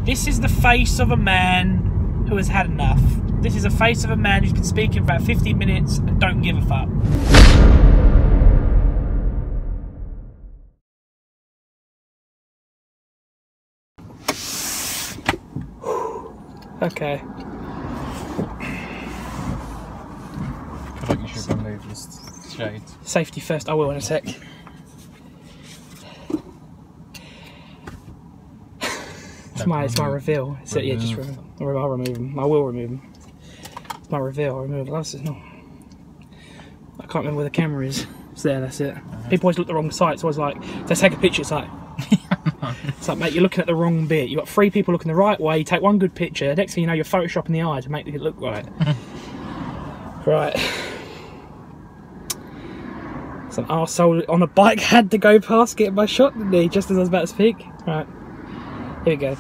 This is the face of a man who has had enough. This is a face of a man who's been speaking for about 15 minutes and don't give a fuck. Okay. I feel like you should remove this shade. Safety first. I will in a sec. It's my reveal. So, yeah, just I'll remove them. I will remove them. It's my reveal. I'll remove the glasses. No. I can't remember where the camera is. It's there, that's it. People always look at the wrong side. It's always like, if they take a picture, it's like, it's like, mate, you're looking at the wrong bit. You've got 3 people looking the right way, you take one good picture, next thing you know, you're photoshopping the eye to make it look right. Right. Some arsehole on a bike had to go past getting my shot, didn't he? Just as I was about to speak. Right. Here we go.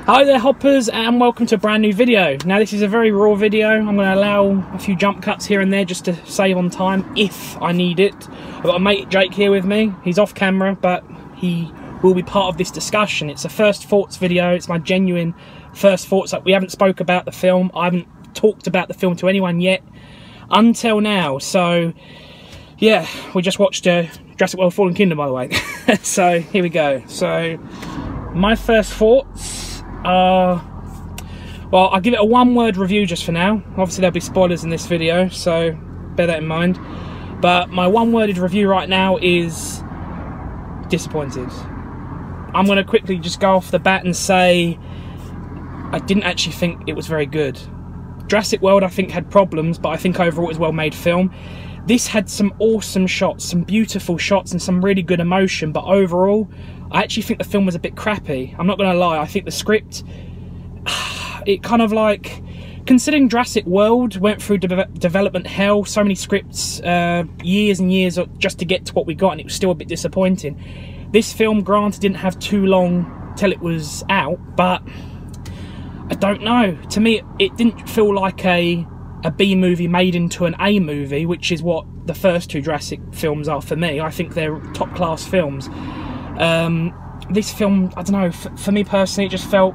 Hi there, hoppers, and welcome to a brand new video. Now, this is a very raw video. I'm going to allow a few jump cuts here and there just to save on time if I need it. I've got a mate Jake here with me. He's off camera, but he will be part of this discussion. It's a first thoughts video. It's my genuine first thoughts. We haven't spoke about the film. I haven't talked about the film to anyone yet until now. So yeah, we just watched Jurassic World Fallen Kingdom, by the way. So here we go. So my first thoughts are, well, I'll give it a one-word review just for now. Obviously there'll be spoilers in this video, so bear that in mind. But my one-worded review right now is disappointed. I'm going to quickly just go off the bat and say I didn't actually think it was very good. Jurassic World, I think, had problems, but I think overall it was a well-made film. This had some awesome shots, some beautiful shots, and some really good emotion, but overall, I actually think the film was a bit crappy. I'm not going to lie, I think the script, it kind of like, considering Jurassic World went through development hell, so many scripts, years and years just to get to what we got, and it was still a bit disappointing. This film, granted, didn't have too long till it was out, but I don't know. To me, it didn't feel like a B movie made into an A movie, which is what the first 2 Jurassic films are for me. I think they're top class films. This film, I don't know, for me personally, it just felt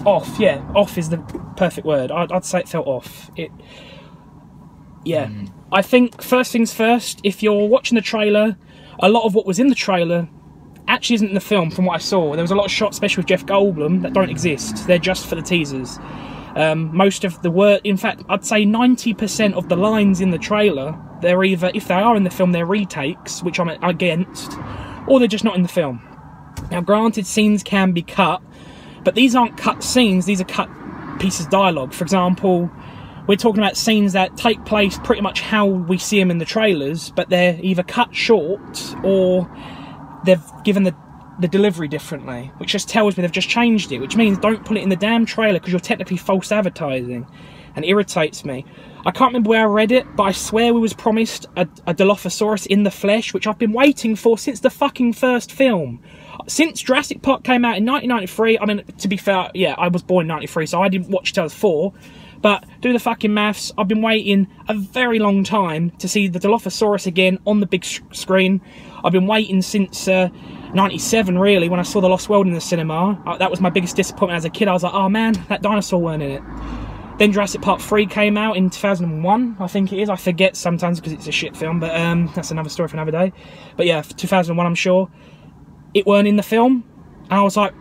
off. Yeah, off is the perfect word. I'd say it felt off. I think first things first, if you're watching the trailer, a lot of what was in the trailer actually isn't in the film from what I saw. There was a lot of shots, especially with Jeff Goldblum, that don't exist. They're just for the teasers. Most of the word, in fact, I'd say 90% of the lines in the trailer, they're either, if they are in the film, they're retakes, which I'm against, or they're just not in the film. Now, granted, scenes can be cut, but these aren't cut scenes, these are cut pieces of dialogue. For example, we're talking about scenes that take place pretty much how we see them in the trailers, but they're either cut short or they've given the delivery differently, which just tells me they've just changed it, which means don't put it in the damn trailer because you're technically false advertising, and it irritates me. I can't remember where I read it, but I swear we was promised a Dilophosaurus in the flesh, which I've been waiting for since the fucking first film. Since Jurassic Park came out in 1993, I mean, to be fair, yeah, I was born in 93, so I didn't watch till I was 4, but do the fucking maths, I've been waiting a very long time to see the Dilophosaurus again on the big screen. I've been waiting since 97, really, when I saw The Lost World in the cinema. That was my biggest disappointment as a kid. I was like, oh man, that dinosaur weren't in it. Then Jurassic Park 3 came out in 2001, I think it is. I forget sometimes because it's a shit film, but that's another story for another day. But yeah, 2001, I'm sure. It weren't in the film. And I was like,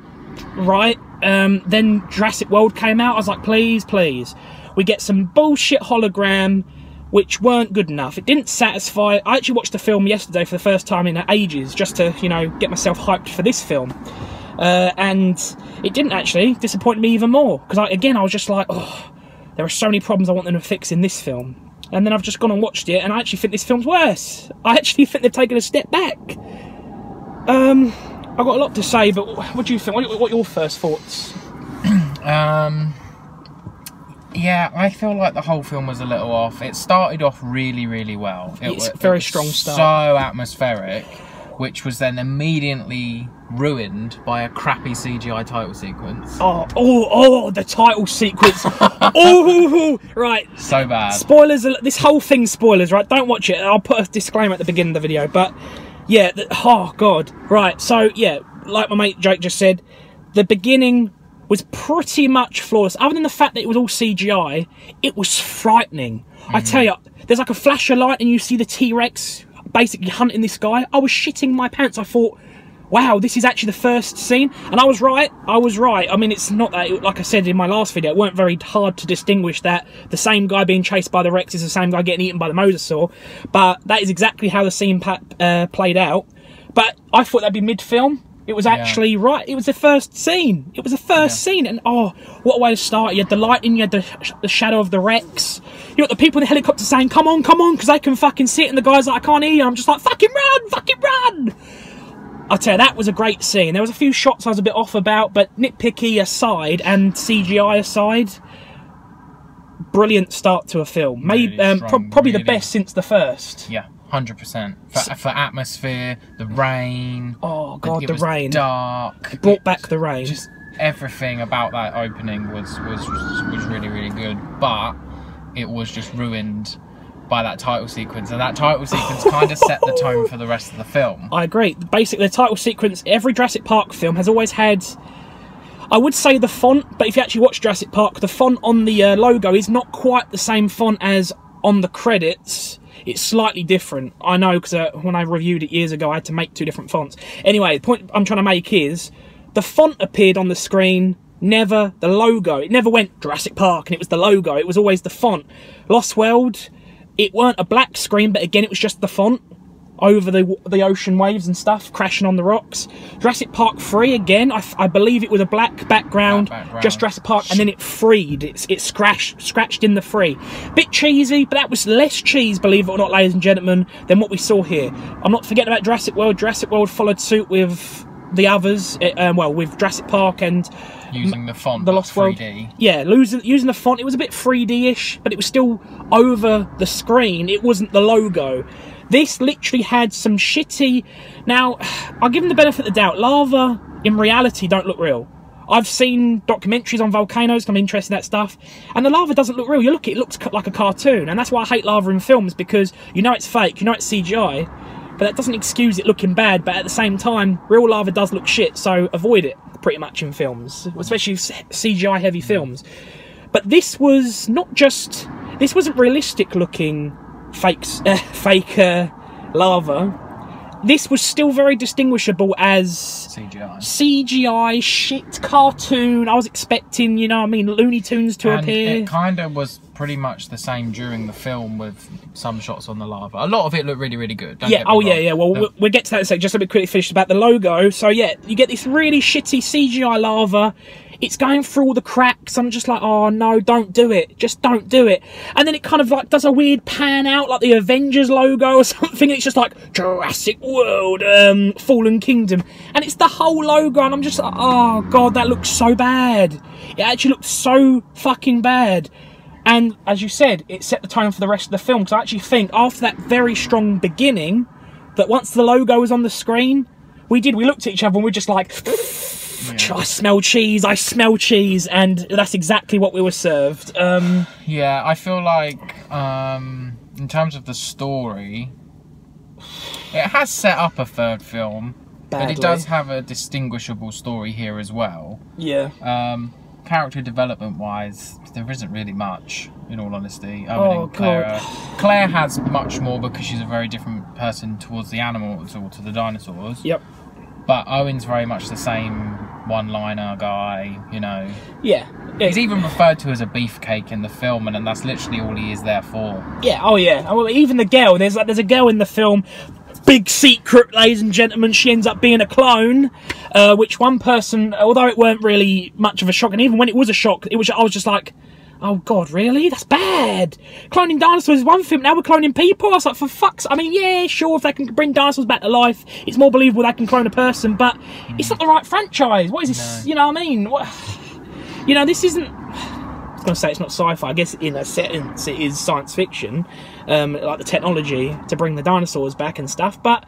right. Then Jurassic World came out. I was like, please, please. We get some bullshit hologram, which weren't good enough. It didn't satisfy. I actually watched the film yesterday for the first time in ages, just to, you know, get myself hyped for this film. And it didn't actually disappoint me even more. Because, again, I was just like, oh, there are so many problems I want them to fix in this film. And then I've just gone and watched it, and I actually think this film's worse. I actually think they've taken a step back. I've got a lot to say, but what do you think? What are your first thoughts? Yeah, I feel like the whole film was a little off. It started off really, really well. It's a very strong start. So atmospheric, which was then immediately ruined by a crappy CGI title sequence. Oh, the title sequence. Right. So bad. Spoilers, this whole thing's spoilers, right? Don't watch it. I'll put a disclaimer at the beginning of the video, but yeah, oh God. Right, so yeah, like my mate Jake just said, the beginning was pretty much flawless. Other than the fact that it was all CGI, it was frightening. I tell you, there's like a flash of light and you see the T-Rex basically hunting this guy. I was shitting my pants. I thought, wow, this is actually the first scene. And I was right. I mean, it's not that, like I said in my last video, it weren't very hard to distinguish that the same guy being chased by the Rex is the same guy getting eaten by the mosasaur. But that is exactly how the scene played out. But I thought that'd be mid-film. It was actually right. It was the first scene. It was the first scene. And oh, what a way to start. You had the lighting, you had the shadow of the Rex. You got the people in the helicopter saying, come on, because they can fucking see it. And the guy's like, I can't hear you. I'm just like, fucking run. I tell you, that was a great scene. There was a few shots I was a bit off about, but nitpicky aside and CGI aside, brilliant start to a film. Maybe probably the best since the first. Yeah. 100% for atmosphere, the rain. Oh god, the rain! Dark. It brought back the rain. Just everything about that opening was really good, but it was just ruined by that title sequence, and that title sequence kind of set the tone for the rest of the film. I agree. Basically, the title sequence. Every Jurassic Park film has always had, I would say, the font, but if you actually watch Jurassic Park, the font on the logo is not quite the same font as on the credits. It's slightly different. I know, because when I reviewed it years ago, I had to make 2 different fonts. Anyway, the point I'm trying to make is, the font appeared on the screen, never the logo. It never went Jurassic Park and it was the logo. It was always the font. Lost World, it weren't a black screen, but again, it was just the font over the ocean waves and stuff, crashing on the rocks. Jurassic Park 3, again, I believe it was a black background, just Jurassic Park, and then it freed. It scratched in the free. Bit cheesy, but that was less cheese, believe it or not, ladies and gentlemen, than what we saw here. I'm not forgetting about Jurassic World. Jurassic World followed suit with the others, well, with Jurassic Park and using the font, the Lost World. 3D. Yeah, using the font. It was a bit 3D-ish, but it was still over the screen. It wasn't the logo. This literally had some shitty... Now, I'll give them the benefit of the doubt. Lava, in reality, don't look real. I've seen documentaries on volcanoes, I'm interested in that stuff, and the lava doesn't look real. You look at it, it looks like a cartoon, and that's why I hate lava in films, because you know it's fake, you know it's CGI, but that doesn't excuse it looking bad, but at the same time, real lava does look shit, so avoid it, pretty much, in films, especially CGI-heavy films. But this was not just... This wasn't realistic-looking fake lava. This was still very distinguishable as CGI shit cartoon. I was expecting, you know what I mean, Looney Tunes to appear. It kind of was pretty much the same during the film with some shots on the lava. A lot of it looked really, really good. Yeah, yeah. Well, we'll get to that in a sec. Just a bit quickly finished about the logo. So yeah, you get this really shitty CGI lava. It's going through all the cracks. I'm just like, oh no, don't do it. Just don't do it. And then it kind of like does a weird pan out like the Avengers logo or something. It's just like Jurassic World, Fallen Kingdom. And it's the whole logo. And I'm just like, oh god, that looks so bad. It actually looks so fucking bad. And as you said, it set the tone for the rest of the film. Because I actually think after that very strong beginning, that once the logo was on the screen, we looked at each other and we're just like... Yeah. I smell cheese, and that's exactly what we were served. Yeah, I feel like, in terms of the story, it has set up a third film, but it does have a distinguishable story here as well. Yeah. Character development-wise, there isn't really much, in all honesty. Claire has much more because she's a very different person towards the animals or to the dinosaurs. Yep. But Owen's very much the same one-liner guy, you know. Yeah. He's even referred to as a beefcake in the film, and that's literally all he is there for. Yeah, oh yeah. Well, even the girl, there's a girl in the film, big secret, ladies and gentlemen, she ends up being a clone, which one person, although it weren't really much of a shock, and even when it was a shock, I was just like, oh god, really? That's bad. Cloning dinosaurs is one thing, now we're cloning people? I was like, for fuck's... I mean, yeah, sure, if they can bring dinosaurs back to life, it's more believable they can clone a person, but it's not the right franchise. What is this? No. You know what I mean? What... You know, this isn't... I was going to say it's not sci-fi. I guess in a sense it is science fiction, like the technology to bring the dinosaurs back and stuff, but...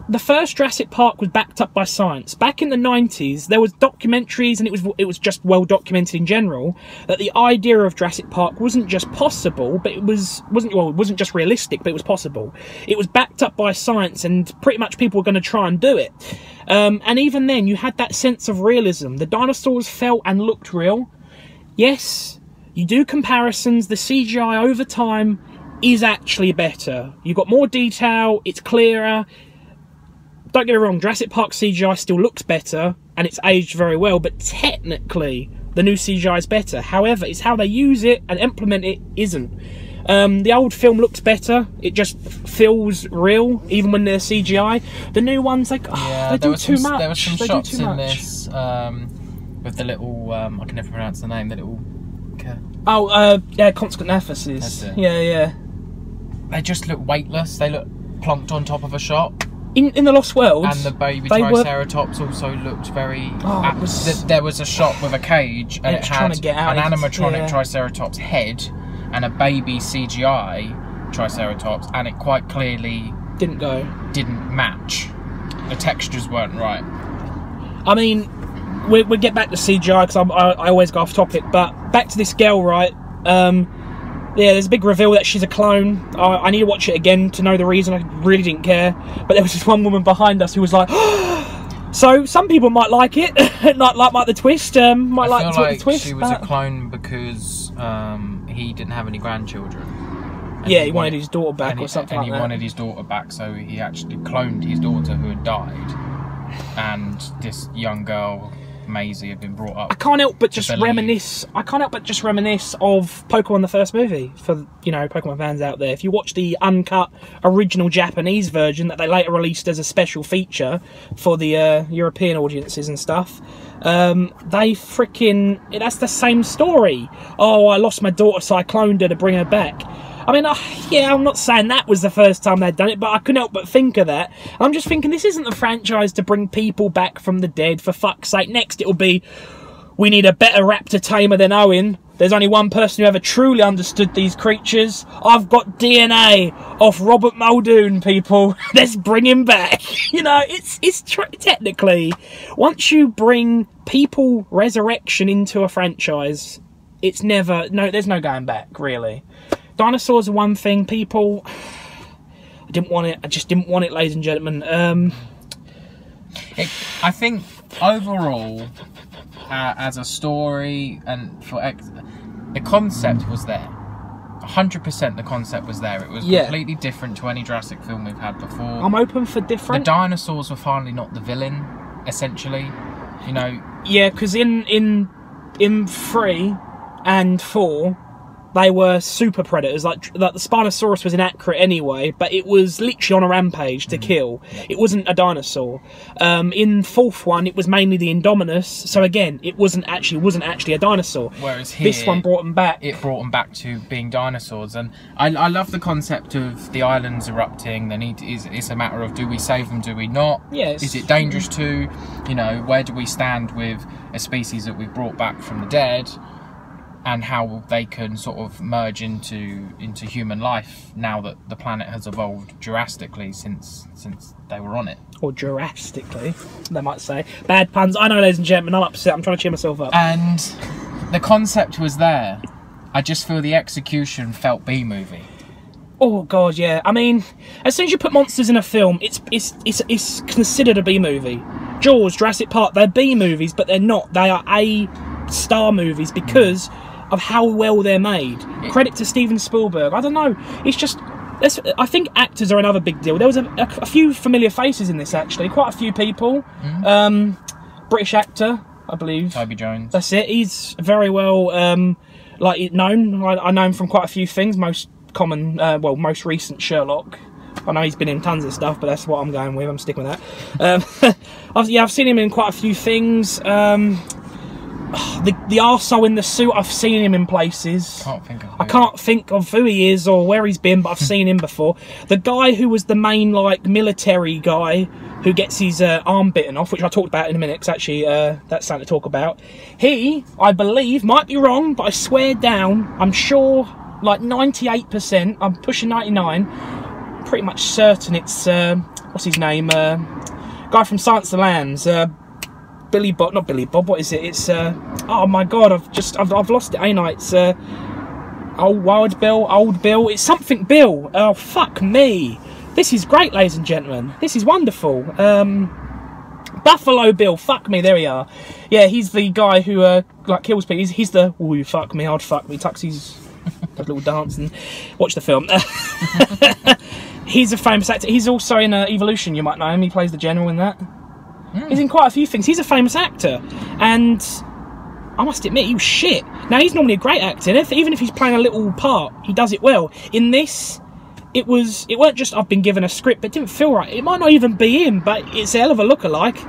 The first Jurassic Park was backed up by science. Back in the 90s, there was documentaries, and it was just well documented in general, that the idea of Jurassic Park wasn't just possible, but it wasn't just realistic, but it was possible. It was backed up by science, and pretty much people were going to try and do it. And even then, you had that sense of realism. The dinosaurs felt and looked real. Yes, you do comparisons. The CGI over time is actually better. You've got more detail, it's clearer. Don't get me wrong, Jurassic Park CGI still looks better, and it's aged very well, but technically, the new CGI is better. However, it's how they use it and implement it isn't. The old film looks better. It just feels real, even when they're CGI. The new ones, like, they do too much. There were some shots in this with the little, I can never pronounce the name, the little... yeah, constant emphasis. Yeah. They just look weightless. They look plonked on top of a shot. In the Lost World, and the baby Triceratops also looked very... there was a shot with a cage, and it had an animatronic Triceratops head and a baby CGI Triceratops, and it quite clearly didn't match. The textures weren't right. I mean, we'll get back to CGI because I always go off topic, but back to this girl, right? Yeah, there's a big reveal that she's a clone. I need to watch it again to know the reason. I really didn't care. But there was this one woman behind us who was like, so some people might like it, not like the twist. I feel like she was a clone because he didn't have any grandchildren. Yeah, he wanted his daughter back or something like that. And he wanted his daughter back, so he actually cloned his daughter who had died. And this young girl, Maisie, had been brought up. I can't help but just reminisce of Pokemon the first movie for Pokemon fans out there. If you watch the uncut original Japanese version that they later released as a special feature for the European audiences and stuff, that's the same story. Oh, I lost my daughter, so I cloned her to bring her back. I mean, yeah, I'm not saying that was the first time they'd done it, but I couldn't help but think of that. I'm just thinking, this isn't the franchise to bring people back from the dead, for fuck's sake. Next, it'll be, we need a better raptor tamer than Owen. There's only one person who ever truly understood these creatures. I've got DNA off Robert Muldoon, people. Let's bring him back. It's technically, once you bring people resurrection into a franchise, there's no going back, really. Dinosaurs are one thing, people... I didn't want it. I just didn't want it, ladies and gentlemen. I think, overall, as a story, and the concept was there. 100% the concept was there. It was completely different to any Jurassic film we've had before. I'm open for different... The dinosaurs were finally not the villain, essentially. Yeah, because in 3 and 4... they were super predators, like the Spinosaurus was inaccurate anyway, but it was literally on a rampage to kill. It wasn't a dinosaur. In 4th one, it was mainly the Indominus, so again, it wasn't actually a dinosaur. Whereas here, this one brought them back. It brought them back to being dinosaurs, and I love the concept of the islands erupting. It's a matter of, do we save them, do we not? Yes. Is it dangerous to? Where do we stand with a species that we've brought back from the dead? And how they can sort of merge into human life now that the planet has evolved drastically since they were on it. Or drastically, they might say. Bad puns. I know, ladies and gentlemen, I'm upset. I'm trying to cheer myself up. And the concept was there. I just feel the execution felt B-movie. Oh god, yeah. I mean, as soon as you put monsters in a film, it's considered a B-movie. Jaws, Jurassic Park, they're B-movies, but they're not. They are A-star movies because of how well they're made. Credit to Steven Spielberg. I don't know. It's just... I think actors are another big deal. There was a few familiar faces in this, actually. Quite a few people. British actor, I believe. Toby Jones. That's it. He's very well known. I know him from quite a few things. Most recent Sherlock. I know he's been in tons of stuff, but that's what I'm going with. I'm sticking with that. I've seen him in quite a few things. The arsehole in the suit, I've seen him in places. I can't think of who he is or where he's been, but I've seen him before. The guy who was the main military guy who gets his arm bitten off, which I talked about in a minute, because actually that's something to talk about. He, I believe, might be wrong, but I swear down, I'm sure, 98%, I'm pushing 99%, pretty much certain it's, what's his name, guy from Silence of the Lambs, not Billy Bob, what is it? It's, oh my god, I've lost it, ain't I? It's, Old Bill, it's something Bill. Oh, fuck me. This is great, ladies and gentlemen. This is wonderful. Buffalo Bill. Fuck me. There we are. Yeah, he's the guy who like kills people. He's the ooh, fuck me, hard fuck me. Tucks his little dance and watch the film. He's a famous actor. He's also in Evolution. You might know him. He plays the general in that. He's in quite a few things. He's a famous actor, and I must admit, he was shit. Now, he's normally a great actor, and even if he's playing a little part, he does it well. In this, it weren't just I've been given a script, but it didn't feel right. It might not even be him, but it's a hell of a lookalike.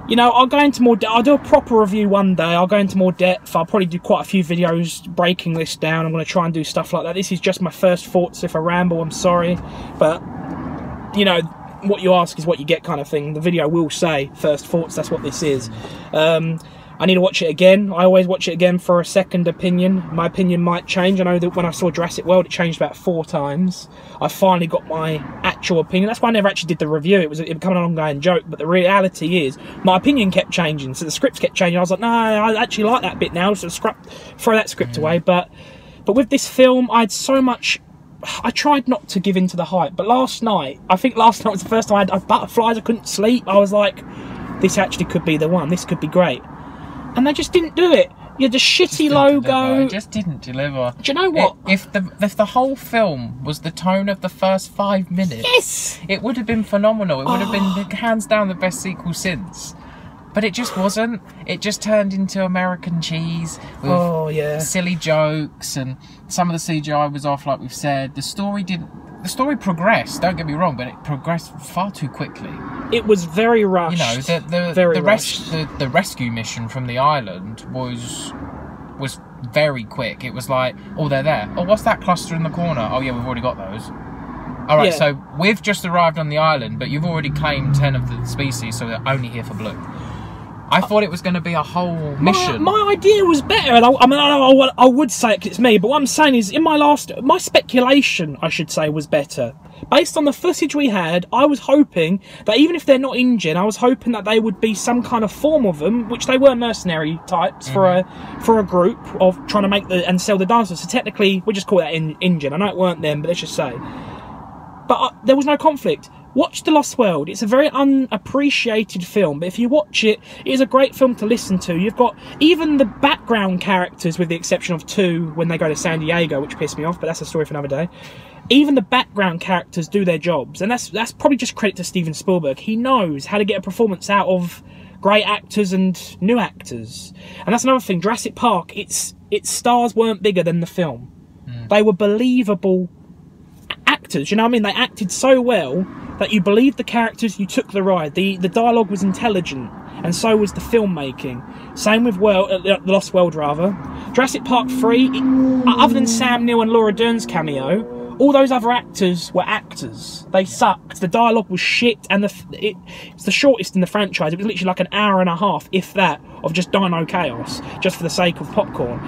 You know, I'll go into more I'll do a proper review one day. I'll go into more depth. I'll probably do quite a few videos breaking this down. I'm going to try and do stuff like that. This is just my first thoughts. If I ramble, I'm sorry. But, you know, what you ask is what you get kind of thing. The video will say first thoughts. That's what this is. I need to watch it again. I always watch it again for a second opinion. My opinion might change. I know that when I saw Jurassic World, it changed about 4 times. I finally got my actual opinion. That's why I never actually did the review. It became an ongoing joke. But the reality is, my opinion kept changing. So the scripts kept changing. I was like, no, I actually like that bit now. So throw that script away. But with this film, I had so much. I tried not to give in to the hype. But last night, I think last night was the first time I had butterflies. I couldn't sleep. I was like, this actually could be the one. This could be great. And they just didn't do it. You had the shitty logo. It just didn't deliver. Do you know what? If the whole film was the tone of the first 5 minutes, yes, it would have been phenomenal. It would have been hands down the best sequel since. But it just wasn't. It just turned into American cheese with silly jokes, and some of the CGI was off, like we've said. The story progressed, don't get me wrong, but it progressed far too quickly. It was very rushed. You know, the rescue mission from the island was very quick. It was like, oh, they're there. Oh, what's that cluster in the corner? Oh, yeah, we've already got those. All right, so we've just arrived on the island, but you've already claimed 10 of the species, so they're only here for blue. I thought it was going to be a whole mission. My idea was better. I mean, I would say it 'cause it's me, but what I'm saying is, my speculation, I should say, was better. Based on the footage we had, I was hoping that even if they're not injured, I was hoping that they would be some kind of form of them, which they were mercenary types for a group of trying to make and sell the dinosaurs. So technically, we just call that injured. I know it weren't them, but let's just say. But there was no conflict. Watch The Lost World. It's a very unappreciated film, but if you watch it, it is a great film to listen to. You've got even the background characters, with the exception of 2 when they go to San Diego, which pissed me off, but that's a story for another day. Even the background characters do their jobs, and that's probably just credit to Steven Spielberg. He knows how to get a performance out of great actors and new actors. And that's another thing. Jurassic Park, its stars weren't bigger than the film. They were believable actors, you know what I mean? They acted so well that you believed the characters, you took the ride. The dialogue was intelligent, and so was the filmmaking. Same with The Lost World, rather. Jurassic Park 3, other than Sam Neill and Laura Dern's cameo, all those other actors were actors. They sucked. The dialogue was shit, and it's the shortest in the franchise. It was literally like an hour and a half, if that, of just dino chaos, just for the sake of popcorn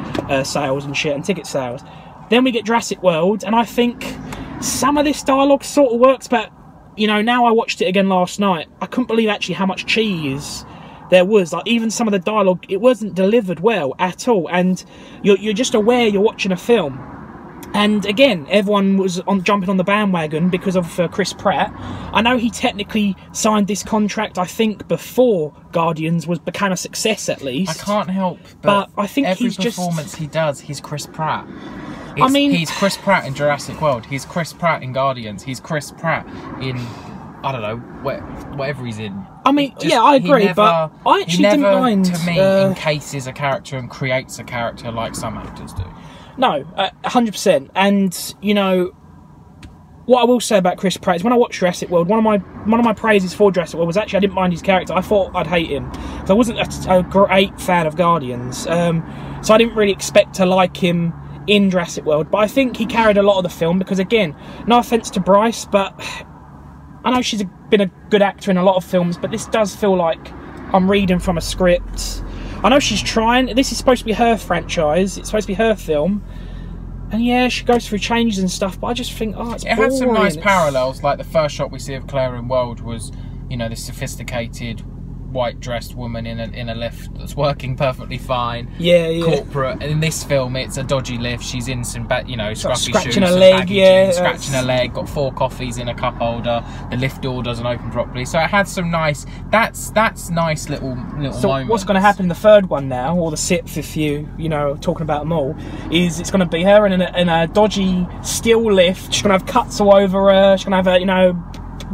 sales and shit, and ticket sales. Then we get Jurassic World, and I think some of this dialogue sort of works, but, you know, now I watched it again last night, I couldn't believe actually how much cheese there was. Like, even some of the dialogue, it wasn't delivered well at all, and you're just aware you're watching a film. And again, everyone was jumping on the bandwagon because of Chris Pratt. I know he technically signed this contract, I think, before Guardians became a success, at least. I can't help but I think every performance he does, he's Chris Pratt. He's Chris Pratt in Jurassic World. He's Chris Pratt in Guardians. He's Chris Pratt in, I don't know, whatever he's in. I mean, yeah, I agree, but I actually didn't mind. To me, encases a character and creates a character like some actors do. No, 100%. And, you know, what I will say about Chris Pratt is when I watched Jurassic World, one of my praises for Jurassic World was actually I didn't mind his character. I thought I'd hate him. So I wasn't a great fan of Guardians. So I didn't really expect to like him in Jurassic World. But I think he carried a lot of the film because, again, no offence to Bryce, but I know she's been a good actor in a lot of films, but this does feel like I'm reading from a script. I know she's trying. This is supposed to be her franchise. It's supposed to be her film. And yeah, she goes through changes and stuff, but I just think, oh, it's boring. It had some nice parallels, like the first shot we see of Claire in World was, you know, this sophisticated white dressed woman in a lift that's working perfectly fine. Yeah, yeah. Corporate. In this film, it's a dodgy lift. She's in some, scruffy scratching shoes, her some leg, baggy yeah, jeans, scratching her leg. Got 4 coffees in a cup holder. The lift door doesn't open properly, so it had some nice. That's nice little so moments. what's going to happen in the third one now, or the 6th, if you know, talking about them all, is it's going to be her in a dodgy steel lift. She's going to have cuts all over her. She's going to have a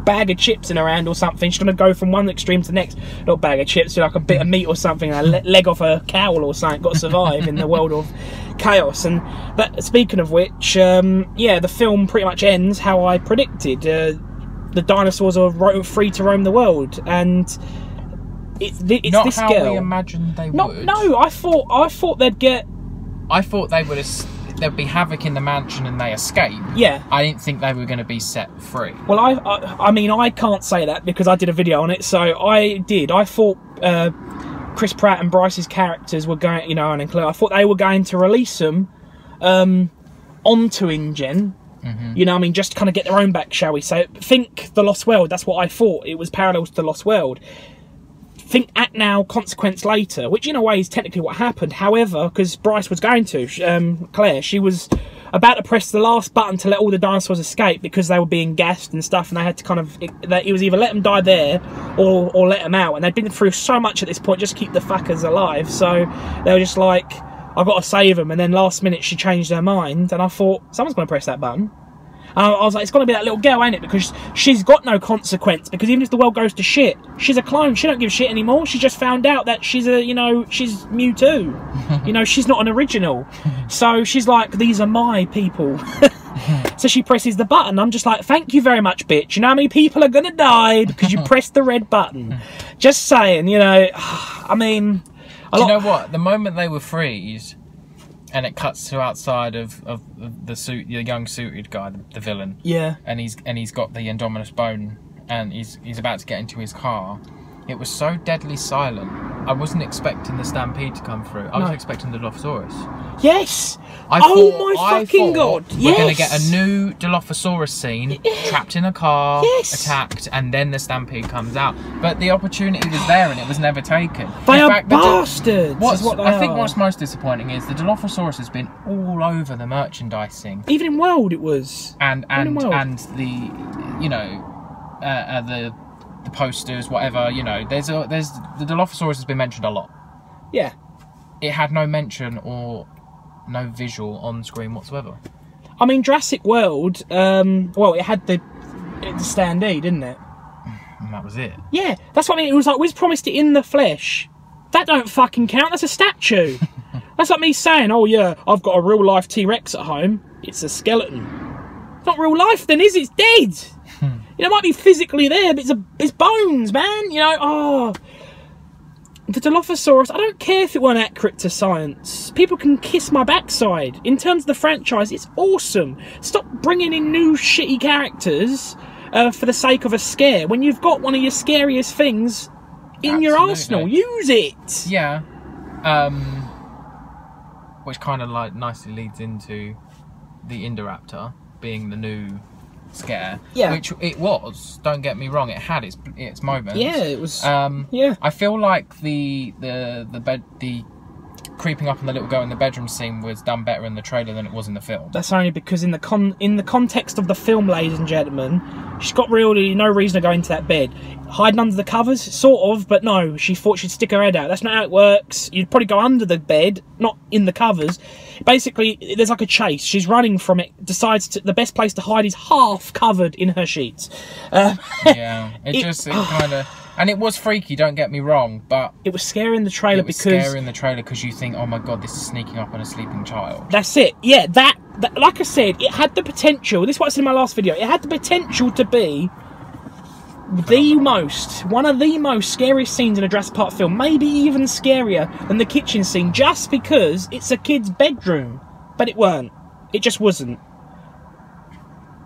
bag of chips in her hand or something. She's going to go from one extreme to the next. Not bag of chips, like a bit of meat or something, a leg off a cowl or something. Got to survive in the world of chaos. And that, speaking of which, yeah, the film pretty much ends how I predicted. The dinosaurs are free to roam the world, and it's not this how girl. we imagined they would. No, I thought they'd get. I thought they would. There'd be havoc in the mansion and they escape. Yeah. I didn't think they were going to be set free. Well, I mean, I can't say that because I did a video on it, so I thought Chris Pratt and Bryce's characters were going, you know, and I thought they were going to release them onto InGen. You know, I mean, just kind of get their own back, shall we say. Think The Lost World, that's what I thought. It was parallel to The Lost World. Think act now, consequence later, which in a way is technically what happened. However, because Bryce was going to, Claire, she was about to press the last button to let all the dinosaurs escape because they were being gassed and stuff, and they had to kind of, it was either let them die there or let them out, and they'd been through so much at this point just to keep the fuckers alive, so they were just like, I've got to save them, and then last minute she changed her mind, and I thought, someone's going to press that button. And I was like, it's got to be that little girl, ain't it? Because she's got no consequence. Because even if the world goes to shit, she's a clone. She don't give a shit anymore. She just found out that she's she's Mewtwo. You know, she's not an original. So she's like, these are my people. So she presses the button. I'm just like, thank you very much, bitch. You know how many people are going to die because you pressed the red button? Just saying, you know, I mean... Do you know what? The moment they were freed... And it cuts to outside of the young suited guy, the villain. Yeah. And he's got the Indominus bone, and he's about to get into his car. It was so deadly silent. I wasn't expecting the stampede to come through. I was expecting the Dilophosaurus. Yes. I thought God! We're going to get a new Dilophosaurus scene, trapped in a car, attacked, and then the stampede comes out. But the opportunity was there, and it was never taken. They are bastards. I think what's most disappointing is the Dilophosaurus has been all over the merchandising. Even in World, it was. And the, you know, the posters, whatever. You know, there's the Dilophosaurus has been mentioned a lot. Yeah. It had no mention or no visual on screen whatsoever. I mean, Jurassic World, well, it had the standee, didn't it? And that was it. Yeah, that's what I mean. It was like, we was promised it in the flesh. That don't fucking count. That's a statue. That's like me saying, oh yeah, I've got a real life T-Rex at home. It's a skeleton. It's not real life then, is it? It's dead. You know, it might be physically there, but it's bones, man. You know, oh... The Dilophosaurus, I don't care if it weren't accurate to science. People can kiss my backside. In terms of the franchise, it's awesome. Stop bringing in new shitty characters for the sake of a scare. When you've got one of your scariest things in your arsenal, use it. Yeah. Which kind of like nicely leads into the Indoraptor being the new scare, which it was, don't get me wrong, it had its moments. Yeah, it was. Yeah, I feel like the creeping up on the little girl in the bedroom scene was done better in the trailer than it was in the film. That's only because in the context of the film, ladies and gentlemen, she's got really no reason to go into that bed. Hiding under the covers, sort of, but no, she thought she'd stick her head out. That's not how it works. You'd probably go under the bed, not in the covers. Basically, there's like a chase. She's running from it, decides the best place to hide is half covered in her sheets. Yeah, it kind of... And it was freaky, don't get me wrong, but... It was scary in the trailer because you think, oh my god, this is sneaking up on a sleeping child. That's it. Yeah, that like I said, it had the potential, this is what I said in my last video, it had the potential to be one of the most scariest scenes in a Jurassic Park film, maybe even scarier than the kitchen scene, just because it's a kid's bedroom. But it weren't. It just wasn't.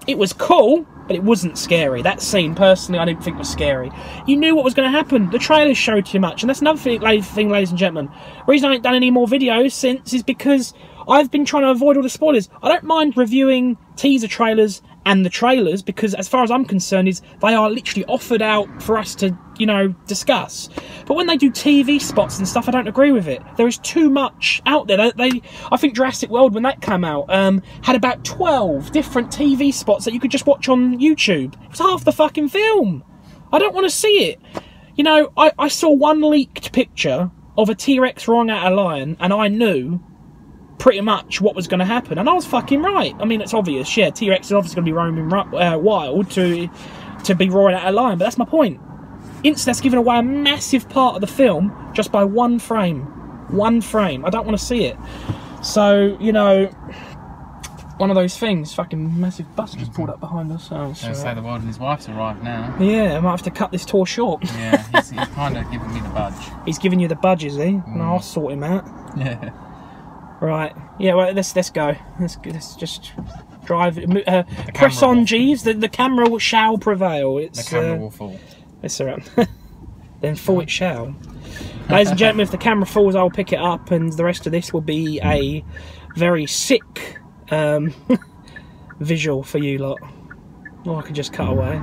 It was cool, but it wasn't scary. That scene, personally, I didn't think was scary. You knew what was going to happen. The trailers showed too much. And that's another thing, ladies and gentlemen. The reason I ain't done any more videos since is because I've been trying to avoid all the spoilers. I don't mind reviewing teaser trailers and the trailers, because as far as I'm concerned, is they are literally offered out for us to, you know, discuss. But when they do TV spots and stuff, I don't agree with it. There is too much out there. I think Jurassic World, when that came out, had about 12 different TV spots that you could just watch on YouTube. It was half the fucking film. I don't want to see it. You know, I saw one leaked picture of a T-Rex roaring at a lion, and I knew pretty much what was going to happen, and I was fucking right. I mean, it's obvious, yeah, T-Rex is obviously going to be roaming wild to be roaring at a lion, but that's my point. That's given away a massive part of the film just by one frame. One frame. I don't want to see it. So, you know, one of those things. Fucking massive bus just pulled up behind us. Oh, so say the world and his wife's arrived now. Yeah, I might have to cut this tour short. Yeah, he's kind of giving me the budge. He's giving you the budge, is he? No, I'll sort him out. Yeah. Right. Yeah. Well, let's go. Let's just drive. Press on, Jeeves. The camera shall prevail. The camera will fall. It's around. Then fall it shall. Ladies and gentlemen, if the camera falls, I'll pick it up, and the rest of this will be a very sick visual for you lot. Or I could just cut away.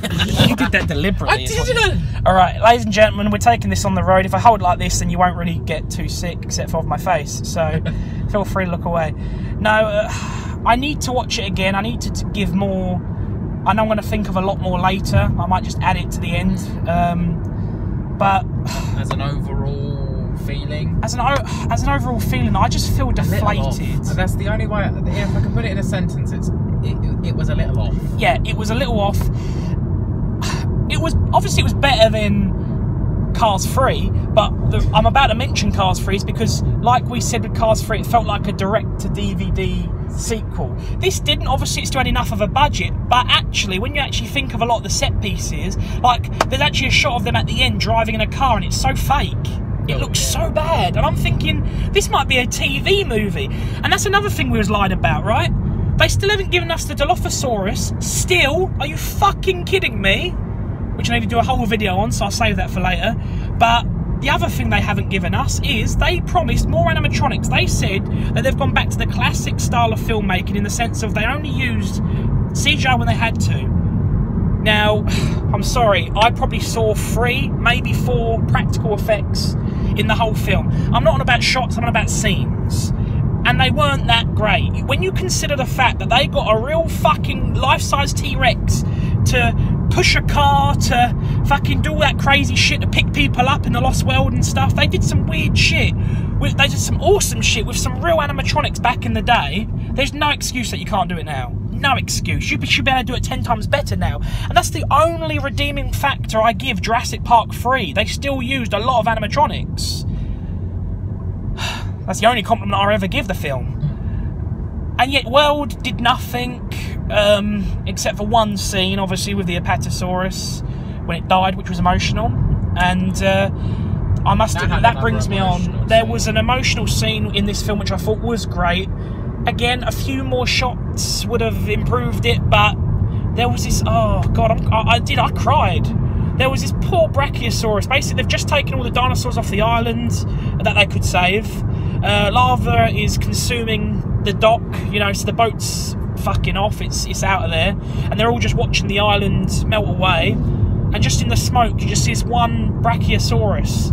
You did that deliberately. I didn't. Alright, ladies and gentlemen, we're taking this on the road. If I hold it like this, then you won't really get too sick, except for my face. So feel free to look away. No, I need to watch it again. I need to give more. I know I'm going to think of a lot more later. I might just add it to the end. But as an overall feeling, as an overall feeling, I just feel deflated. That's the only way. If I can put it in a sentence, it was a little off. Yeah, it was a little off. It was better than Cars 3, but I'm about to mention Cars 3 because, like we said with Cars 3, it felt like a direct-to-DVD sequel. This didn't. Obviously, it still had enough of a budget, but actually, when you actually think of a lot of the set pieces, like there's actually a shot of them at the end driving in a car, and it's so fake. It looks so bad, and I'm thinking this might be a TV movie. And that's another thing we was lied about, right? They still haven't given us the Dilophosaurus. Still, are you fucking kidding me? Which I need to do a whole video on, so I'll save that for later. But the other thing they haven't given us is they promised more animatronics. They said that they've gone back to the classic style of filmmaking in the sense of they only used CGI when they had to. Now, I'm sorry, I probably saw 3, maybe 4 practical effects in the whole film. I'm not on about shots, I'm on about scenes. And they weren't that great. When you consider the fact that they got a real fucking life-size T-Rex to push a car, to fucking do all that crazy shit to pick people up in the Lost World and stuff. They did some weird shit. They did some awesome shit with some real animatronics back in the day. There's no excuse that you can't do it now. No excuse. You should be able to do it 10 times better now. And that's the only redeeming factor I give Jurassic Park 3. They still used a lot of animatronics. That's the only compliment I ever give the film. And yet World did nothing, except for one scene, obviously, with the Apatosaurus when it died, which was emotional. And I must admit, that brings me on. There was an emotional scene in this film which I thought was great. Again, a few more shots would have improved it, but there was this, oh God, I cried. There was this poor Brachiosaurus. Basically, they've just taken all the dinosaurs off the island that they could save. Lava is consuming the dock, you know, so the boat's fucking off, it's out of there. And they're all just watching the island melt away. And just in the smoke, you just see this one Brachiosaurus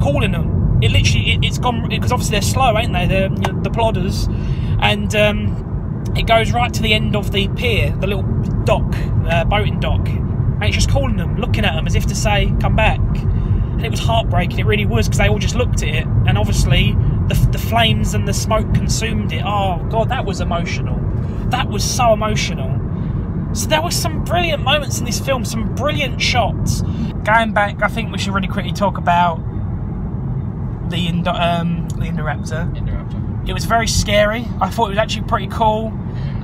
calling them. It literally, it's gone, because obviously they're slow, ain't they? They're, you know, the plodders. And it goes right to the end of the pier, the little dock, boating dock. And it's just calling them, looking at them as if to say, come back. And it was heartbreaking, it really was, because they all just looked at it, and obviously the flames and the smoke consumed it. Oh God, that was emotional. That was so emotional. So there were some brilliant moments in this film, some brilliant shots. Going back, I think we should really quickly talk about the Indoraptor. It was very scary. I thought it was actually pretty cool.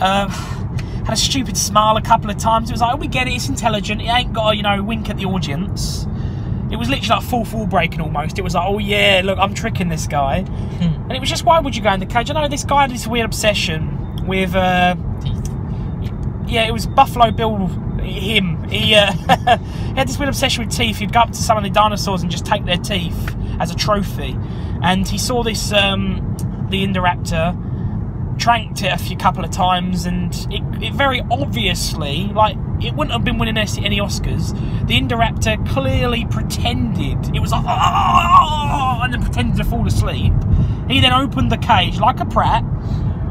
Had a stupid smile a couple of times. It was like, oh, we get it, it's intelligent. It ain't got to, you know, wink at the audience. It was literally like fourth wall breaking almost. It was like, oh yeah, look, I'm tricking this guy. And it was just, why would you go in the cage? I know this guy had this weird obsession with, teeth. Yeah, it was Buffalo Bill, him. He had this weird obsession with teeth. He'd go up to some of the dinosaurs and just take their teeth as a trophy. And he saw this, the Indoraptor, tranked it a couple of times, and it very obviously, like, it wouldn't have been winning any Oscars. The Indoraptor clearly pretended, it was like, oh, and then pretended to fall asleep. He then opened the cage like a Pratt,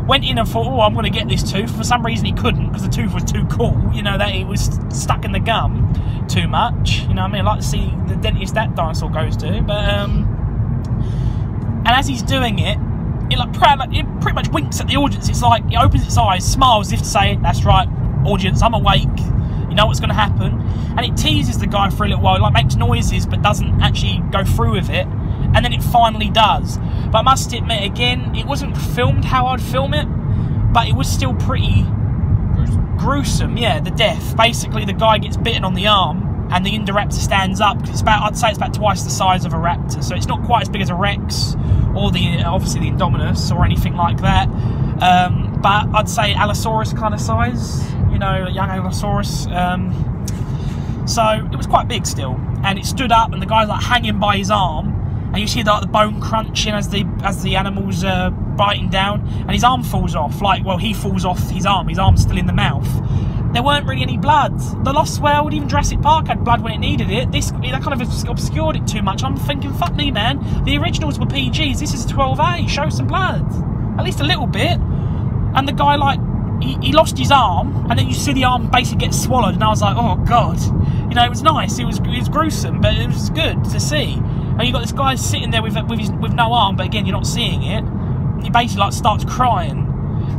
went in and thought, oh, I'm going to get this tooth. For some reason he couldn't, because the tooth was too cool, you know, that it was stuck in the gum too much, you know what I mean? I'd like to see the dentist that dinosaur goes to, but, and as he's doing it, it pretty much winks at the audience. It's like, it opens its eyes, smiles as if to say, that's right, audience, I'm awake, you know what's going to happen. And it teases the guy for a little while, like makes noises but doesn't actually go through with it, and then it finally does. But I must admit, again, it wasn't filmed how I'd film it, but it was still pretty gruesome, yeah, the death. Basically, the guy gets bitten on the arm, and the Indoraptor stands up. It's about, I'd say it's about twice the size of a raptor, so it's not quite as big as a Rex, or obviously the Indominus, or anything like that. But I'd say Allosaurus kind of size, you know, a young Allosaurus. So it was quite big still, and it stood up, and the guy's like hanging by his arm, and you see like the bone crunching as the animal's biting down, and his arm falls off. Like, well, he falls off his arm's still in the mouth. There weren't really any blood. The Lost World, even Jurassic Park had blood when it needed it. That kind of obscured it too much. I'm thinking, fuck me, man. The originals were PGs. This is 12A. Show some blood. At least a little bit. And the guy, like, he lost his arm, and then you see the arm basically get swallowed, and I was like, oh, God. You know, it was nice. It was gruesome, but it was good to see. And you got this guy sitting there with no arm, but again, you're not seeing it. And he basically, like, starts crying.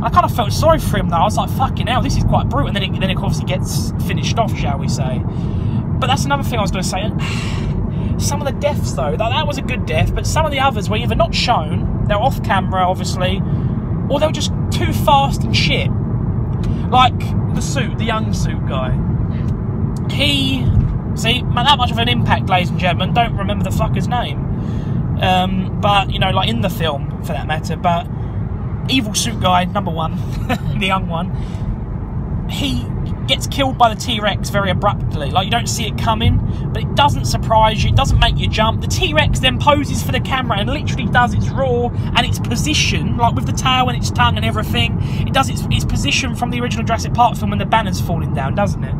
I kind of felt sorry for him though. I was like, fucking hell, this is quite brutal. And then it obviously gets finished off, shall we say. But that's another thing I was going to say. Some of the deaths though, that was a good death, but some of the others were either not shown, they're off camera obviously, or they were just too fast and shit. Like the young suit guy. He, see, that much of an impact, ladies and gentlemen, don't remember the fucker's name. But, you know, like in the film, for that matter, but evil suit guy, number one, the young one, he gets killed by the T-Rex very abruptly. Like, you don't see it coming, but it doesn't surprise you, it doesn't make you jump. The T-Rex then poses for the camera and literally does its roar and its position, like with the tail and its tongue and everything. It does its position from the original Jurassic Park film when the banner's falling down, doesn't it?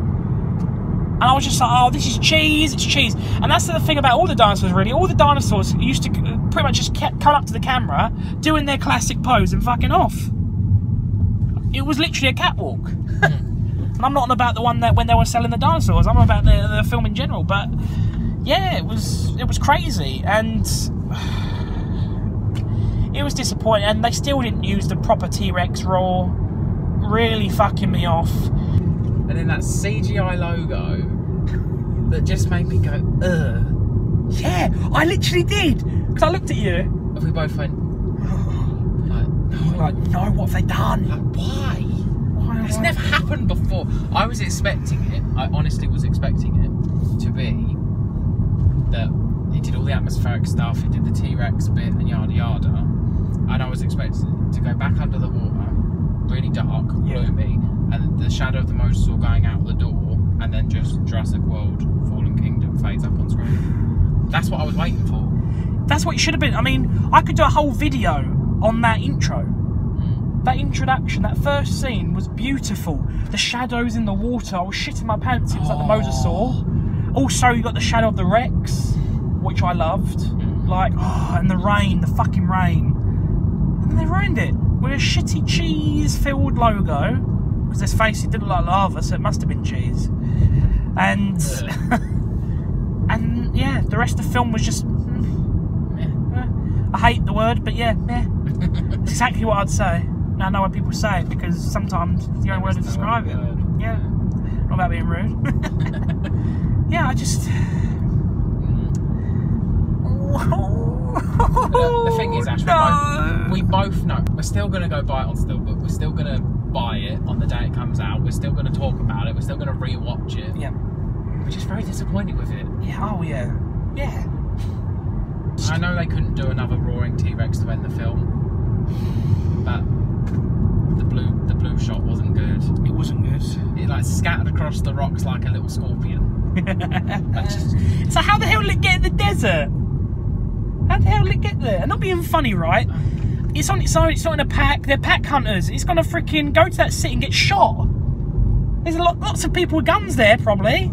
And I was just like, oh, this is cheese, it's cheese. And that's the thing about all the dinosaurs, really. All the dinosaurs used to pretty much just come up to the camera, doing their classic pose and fucking off. It was literally a catwalk. And I'm not on about the one that when they were selling the dinosaurs, I'm on about the film in general. But yeah, it was crazy. And it was disappointing. And they still didn't use the proper T-Rex roar. Really fucking me off. And then that CGI logo that just made me go, ugh. Yeah, I literally did. Because I looked at you. And we both went, like, no, what have they done? Like, why? It's never happened before. I was expecting it. I honestly was expecting it to be that he did all the atmospheric stuff, he did the T-Rex bit and yada yada. And I was expecting it to go back under the water, really dark, gloomy, and the shadow of the mosasaur going out the door, and then just Jurassic World, Fallen Kingdom fades up on screen. That's what I was waiting for. That's what it should have been. I mean, I could do a whole video on that intro. That introduction, that first scene was beautiful. The shadows in the water, I was shitting my pants. It was like the mosasaur. Also, you got the shadow of the Rex, which I loved. Like, oh, and the rain, the fucking rain. And then they ruined it with a shitty cheese-filled logo. Because let's face it, didn't look like lava, so it must have been cheese. And and yeah, the rest of the film was just I hate the word, but yeah, it's exactly what I'd say. And I know what people say it because sometimes it's the only word to describe it. Yeah, not about being rude. Yeah, I just. The thing is, Ash, we both know we're still going to go buy it on Steelbook. We're still going to buy it on the day it comes out. We're still going to talk about it. We're still going to re-watch it. Yeah. We're just very disappointed with it. Yeah. Oh yeah. Yeah. I know they couldn't do another roaring T-Rex to end the film, but the blue shot wasn't good. It wasn't good. It like scattered across the rocks like a little scorpion. So how the hell did it get in the desert? How the hell did it get there? And not being funny, right? It's on its own. It's not in a pack. They're pack hunters. It's gonna freaking go to that city and get shot. There's lots of people with guns there, probably.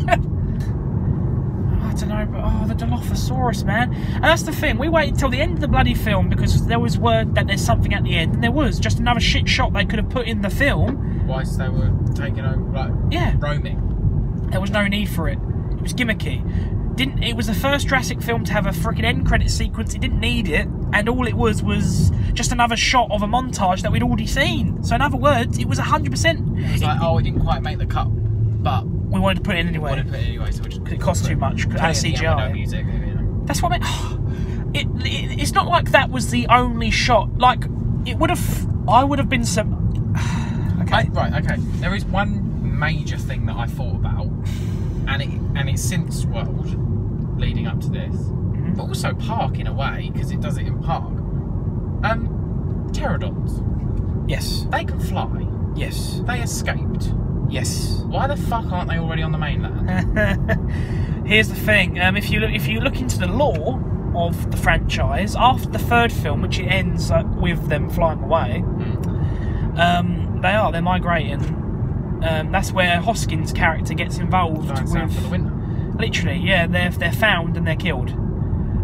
I don't know, but oh, the Dilophosaurus, man. And that's the thing. We waited till the end of the bloody film because there was word that there's something at the end, and there was just another shit shot they could have put in the film. Whilst they were taking over, like, roaming. There was no need for it. It was gimmicky. It was the first Jurassic film to have a freaking end credit sequence. It didn't need it, and all it was just another shot of a montage that we'd already seen. So in other words, it was 100%. It was like, oh, we didn't quite make the cut, but we wanted to put it in anyway. So it cost too much. CGI. Music, you know. That's what I mean. It's not like that was the only shot. Like it would have. I would have been some. Okay. Okay. There is one major thing that I thought about, and it's since World, leading up to this, but also Park in a way because it does it in Park. Pterodons. Yes. They can fly. Yes. They escaped. Yes. Why the fuck aren't they already on the mainland? Here's the thing. If you look into the lore of the franchise, after the third film, which it ends with them flying away, they're migrating. That's where Hoskins' character gets involved with. For the winter. Literally, yeah, they're found and they're killed.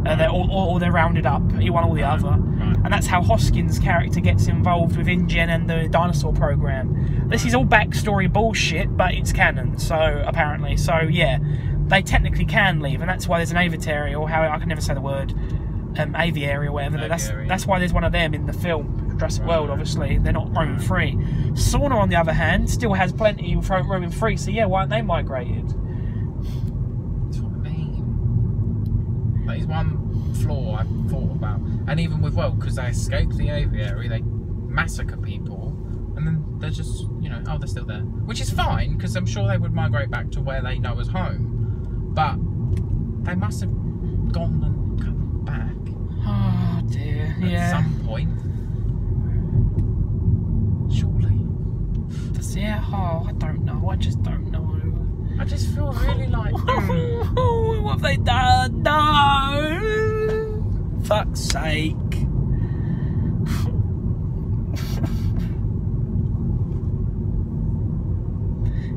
They're rounded up, one or the other. Right. And that's how Hoskins' character gets involved with InGen and the dinosaur program. This is all backstory bullshit, but it's canon, so apparently. So yeah, they technically can leave, and that's why there's an aviary, or how I can never say the word, aviary or whatever. Aviary. That's why there's one of them in the film Jurassic World. Obviously, they're not roaming free. Sauna, on the other hand, still has plenty of roaming free. So yeah, why aren't they migrated? That's what I mean. That is one flaw I thought about, and even with World, because they escape the aviary, they massacre people, and then they're just, oh, they're still there, which is fine because I'm sure they would migrate back to where they know as home, but they must have gone and come back. Oh dear. At some point. Surely. Yeah, I don't know. I just don't know. I just feel really like... what have they done? No! Fuck's sake.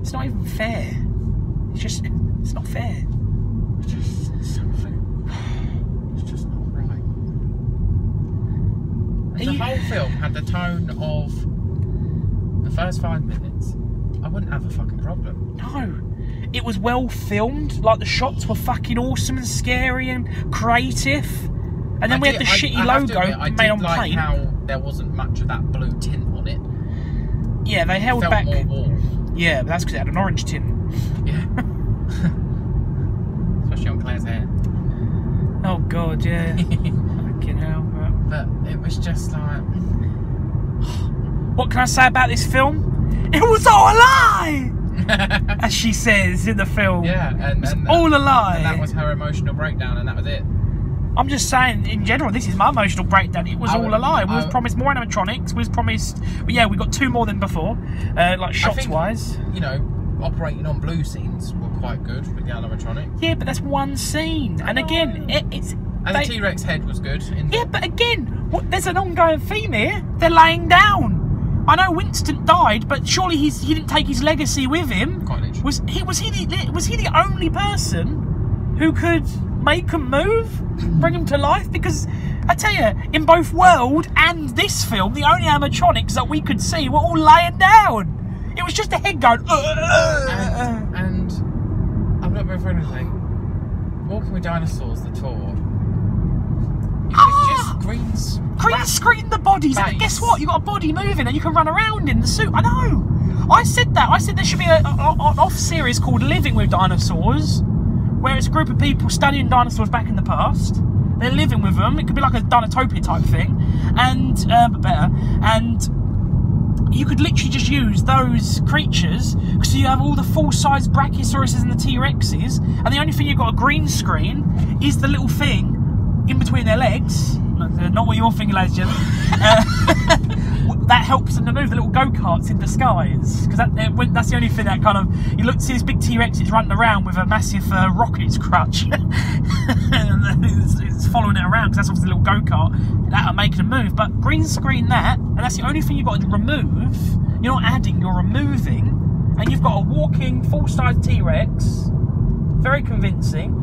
It's not even fair. It's not fair. It's just something. It's just not right. The whole film had the tone of the first 5 minutes. I wouldn't have a fucking problem. No. It was well filmed. Like, the shots were fucking awesome and scary and creative. And then we had the shitty logo made on like paint. How there wasn't much of that blue tint on it. Yeah, they held back. More warm. Yeah, but that's because it had an orange tint. Yeah. Especially on Claire's hair. Oh god, yeah. Fucking hell. But it was just like... What can I say about this film? It was all a lie! As she says in the film. Yeah, and all a lie. And that was her emotional breakdown, and that was it. I'm just saying, in general, this is my emotional breakdown. It was all a lie. We was promised more animatronics. We was promised... Yeah, we got 2 more than before. Like, shots-wise. Operating on blue scenes were quite good with the animatronic. Yeah, but that's one scene. And again, it's... And the T-Rex head was good. Yeah, but again, there's an ongoing theme here. They're laying down. I know Winston died, but surely he didn't take his legacy with him. Quite literally. Was he the only person who could make him move, bring him to life? Because I tell you, in both World and this film, the only animatronics that we could see were all laying down. It was just a head going. And I'm not going for anything. Walking with Dinosaurs, the tour. You could just green screen the bodies. And guess what? You got a body moving and you can run around in the suit. I know. I said that. I said there should be an off series called Living with Dinosaurs, where it's a group of people studying dinosaurs back in the past. They're living with them. It could be like a Dinotopia type thing, and but better. And you could literally just use those creatures, so you have all the full-size Brachiosauruses and the T-Rexes, and the only thing you've got a green screen is the little thing in between their legs. Not what you're thinking, ladies and gentlemen. That helps them to move the little go-karts in disguise, because that's the only thing that kind of... You look to see this big T-Rex, it's running around with a massive rock in its crutch. It's following it around, because that's obviously a little go-kart that are making a move. But green screen that, and that's the only thing you've got to remove. You're not adding, you're removing, and you've got a walking full-size T-Rex, very convincing,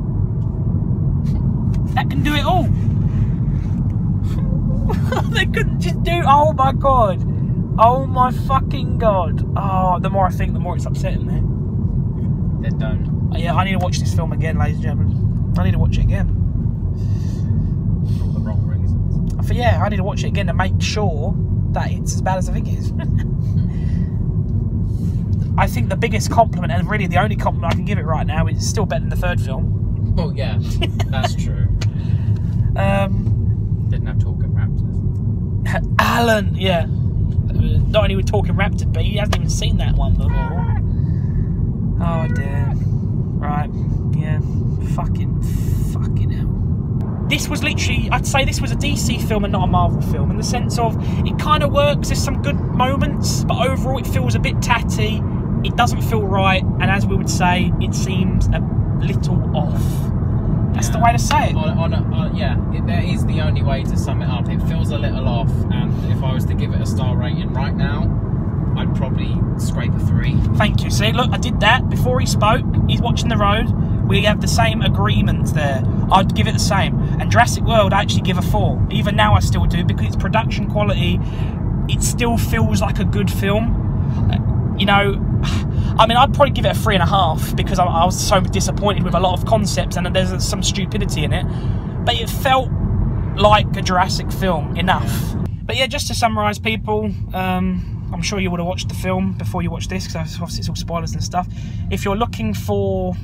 that can do it all. They couldn't just do, oh my god. Oh my fucking god. Oh, the more I think, the more it's upsetting me. Then don't. Yeah, I need to watch this film again, ladies and gentlemen. I need to watch it again. For all the wrong reasons. Yeah, I need to watch it again to make sure that it's as bad as I think it is. I think the biggest compliment, and really the only compliment I can give it right now, is it's still better than the third film. Oh yeah, that's true. Didn't have talking raptors. Alan, yeah. Not only with talking raptors, but he hasn't even seen that one before. Oh dear. Right, yeah. Fucking hell. This was literally, I'd say this was a DC film and not a Marvel film, in the sense of, it kind of works, there's some good moments, but overall it feels a bit tatty, it doesn't feel right, and as we would say, it seems a little off. That's the way to say it. That is the only way to sum it up. It feels a little off, and if I was to give it a star rating right now, I'd probably scrape a 3. Thank you. See, look, I did that before he spoke. He's watching the road. We have the same agreement there. I'd give it the same. And Jurassic World, I actually give a 4. Even now I still do, because its production quality, it still feels like a good film. You know, I mean, I'd probably give it a 3.5, because I was so disappointed with a lot of concepts and there's some stupidity in it. But it felt like a Jurassic film enough. But yeah, just to summarise, people, I'm sure you would have watched the film before you watched this, because obviously it's all spoilers and stuff. If you're looking for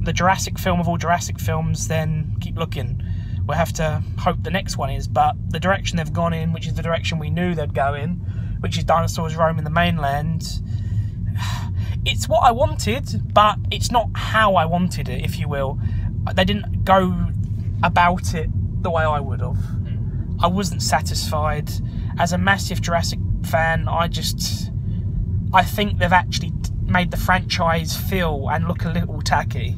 the Jurassic film of all Jurassic films, then keep looking. We'll have to hope the next one is, but the direction they've gone in, which is the direction we knew they'd go in, which is dinosaurs roaming the mainland, it's what I wanted, but it's not how I wanted it, if you will. They didn't go about it the way I would have. I wasn't satisfied. As a massive Jurassic fan, I think they've actually made the franchise feel and look a little tacky,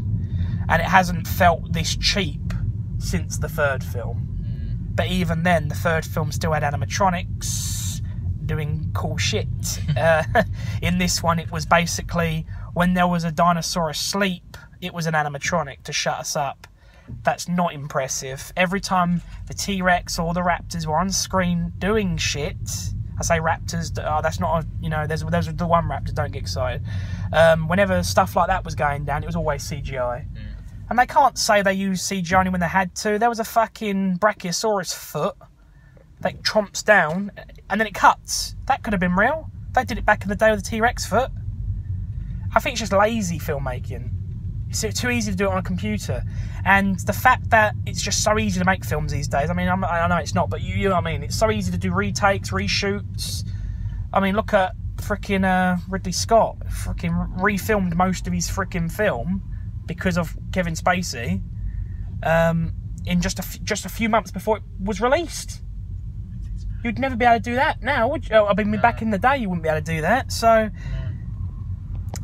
and it hasn't felt this cheap since the third film. But even then, the third film still had animatronics doing cool shit. In this one, it was basically, when there was a dinosaur asleep, it was an animatronic to shut us up. That's not impressive. Every time the T-Rex or the raptors were on screen doing shit, I say raptors, that's not a, you know, there's the one raptor, don't get excited. Whenever stuff like that was going down, it was always CGI. And they can't say they used CGI only when they had to. There was a fucking Brachiosaurus foot that tromps down and then it cuts. That could have been real. They did it back in the day with the T-Rex foot. I think it's just lazy filmmaking. It's too easy to do it on a computer. And the fact that it's just so easy to make films these days, I mean, I know it's not, but you know what I mean? It's so easy to do retakes, reshoots. I mean, look at frickin' Ridley Scott. Frickin' refilmed most of his frickin' film because of Kevin Spacey in just a few months before it was released. You'd never be able to do that now, would you? I mean, back in the day, you wouldn't be able to do that, so...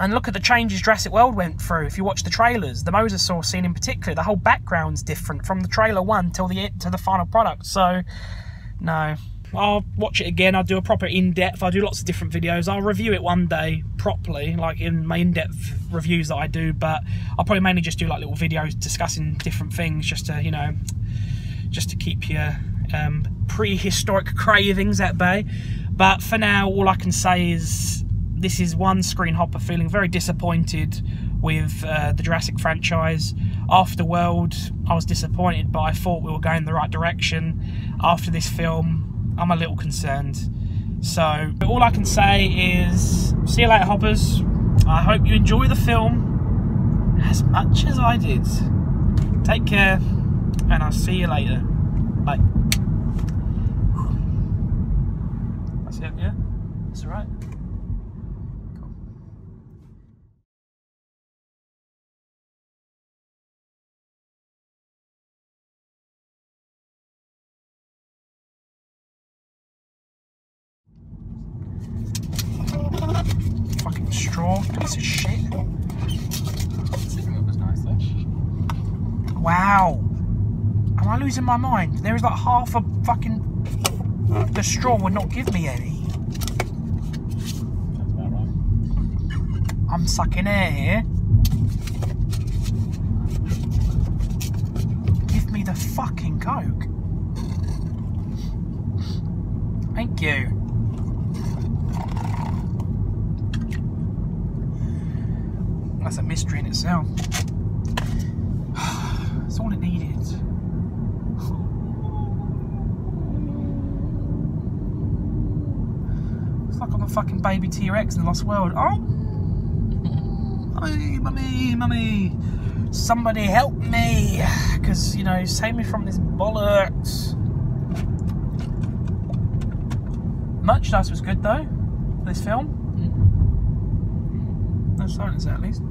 And look at the changes Jurassic World went through. If you watch the trailers, the mosasaur scene in particular, the whole background's different from the trailer 1 till the final product. So, no. I'll watch it again. I'll do a proper in-depth. I'll do lots of different videos. I'll review it one day properly, like in my in-depth reviews that I do. But I'll probably mainly just do like little videos discussing different things, just to, you know, just to keep your prehistoric cravings at bay. But for now, all I can say is, this is one screen hopper feeling very disappointed with the Jurassic franchise. After World, I was disappointed, but I thought we were going in the right direction. After this film, I'm a little concerned. So, all I can say is, see you later, hoppers. I hope you enjoy the film as much as I did. Take care, and I'll see you later. Bye. That's it, yeah? That's all right. Fucking straw, piece of shit. The signal was nice though. Wow. I'm Am I losing my mind? There is like half a fucking... The straw would not give me any. That's about right. I'm sucking air here. Give me the fucking Coke. Thank you. That's a mystery in itself. That's all it needed. It's like I'm a fucking baby T-Rex in the Lost World. Oh! Mummy, mummy, mummy. Somebody help me. Because, you know, save me from this bollocks. Merchandise was good though, for this film. No silence at least.